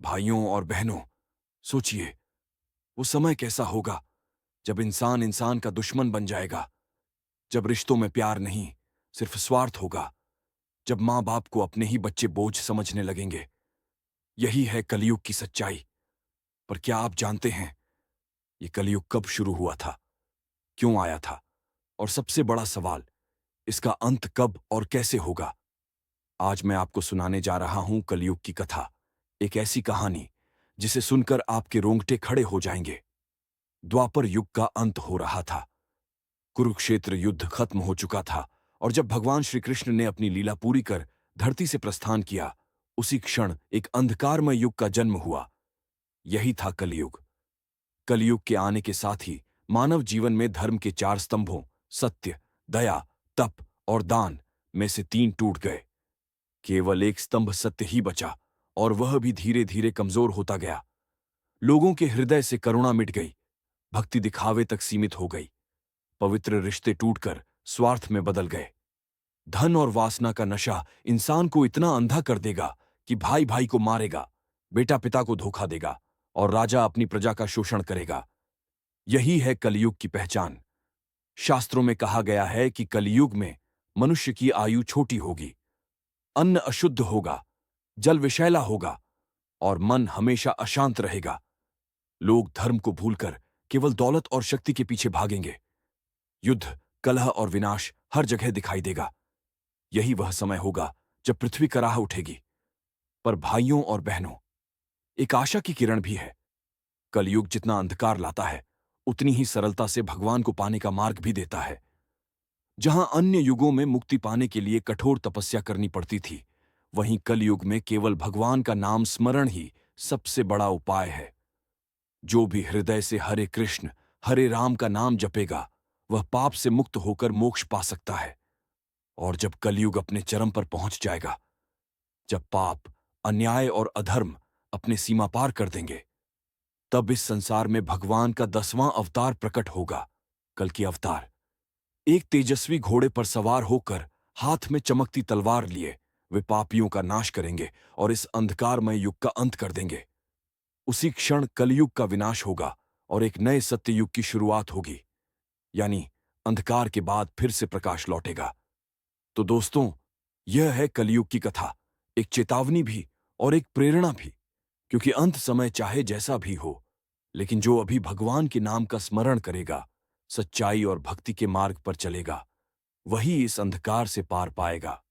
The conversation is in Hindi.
भाइयों और बहनों, सोचिए, वो समय कैसा होगा जब इंसान इंसान का दुश्मन बन जाएगा, जब रिश्तों में प्यार नहीं, सिर्फ स्वार्थ होगा, जब माँ बाप को अपने ही बच्चे बोझ समझने लगेंगे। यही है कलयुग की सच्चाई। पर क्या आप जानते हैं, ये कलयुग कब शुरू हुआ था, क्यों आया था, और सबसे बड़ा सवाल, इसका अंत कब और कैसे होगा? आज मैं आपको सुनाने जा रहा हूं कलयुग की कथा, एक ऐसी कहानी जिसे सुनकर आपके रोंगटे खड़े हो जाएंगे। द्वापर युग का अंत हो रहा था। कुरुक्षेत्र युद्ध खत्म हो चुका था, और जब भगवान श्री कृष्ण ने अपनी लीला पूरी कर धरती से प्रस्थान किया, उसी क्षण एक अंधकारमय युग का जन्म हुआ। यही था कलयुग। कलयुग के आने के साथ ही मानव जीवन में धर्म के चार स्तंभों सत्य, दया, तप और दान में से तीन टूट गए। केवल एक स्तंभ सत्य ही बचा, और वह भी धीरे धीरे कमजोर होता गया। लोगों के हृदय से करुणा मिट गई, भक्ति दिखावे तक सीमित हो गई, पवित्र रिश्ते टूटकर स्वार्थ में बदल गए। धन और वासना का नशा इंसान को इतना अंधा कर देगा कि भाई भाई को मारेगा, बेटा पिता को धोखा देगा, और राजा अपनी प्रजा का शोषण करेगा। यही है कलयुग की पहचान। शास्त्रों में कहा गया है कि कलयुग में मनुष्य की आयु छोटी होगी, अन्न अशुद्ध होगा, जल विषैला होगा, और मन हमेशा अशांत रहेगा। लोग धर्म को भूलकर केवल दौलत और शक्ति के पीछे भागेंगे। युद्ध, कलह और विनाश हर जगह दिखाई देगा। यही वह समय होगा जब पृथ्वी कराह उठेगी। पर भाइयों और बहनों, एक आशा की किरण भी है। कलयुग जितना अंधकार लाता है, उतनी ही सरलता से भगवान को पाने का मार्ग भी देता है। जहां अन्य युगों में मुक्ति पाने के लिए कठोर तपस्या करनी पड़ती थी, वहीं कलयुग में केवल भगवान का नाम स्मरण ही सबसे बड़ा उपाय है। जो भी हृदय से हरे कृष्ण, हरे राम का नाम जपेगा, वह पाप से मुक्त होकर मोक्ष पा सकता है। और जब कलयुग अपने चरम पर पहुंच जाएगा, जब पाप, अन्याय और अधर्म अपने सीमा पार कर देंगे, तब इस संसार में भगवान का 10वां अवतार प्रकट होगा, कल्कि अवतार। एक तेजस्वी घोड़े पर सवार होकर, हाथ में चमकती तलवार लिए, वे पापियों का नाश करेंगे और इस अंधकारमय युग का अंत कर देंगे। उसी क्षण कलयुग का विनाश होगा और एक नए सत्ययुग की शुरुआत होगी। यानी अंधकार के बाद फिर से प्रकाश लौटेगा। तो दोस्तों, यह है कलयुग की कथा, एक चेतावनी भी और एक प्रेरणा भी। क्योंकि अंत समय चाहे जैसा भी हो, लेकिन जो अभी भगवान के नाम का स्मरण करेगा, सच्चाई और भक्ति के मार्ग पर चलेगा, वही इस अंधकार से पार पाएगा।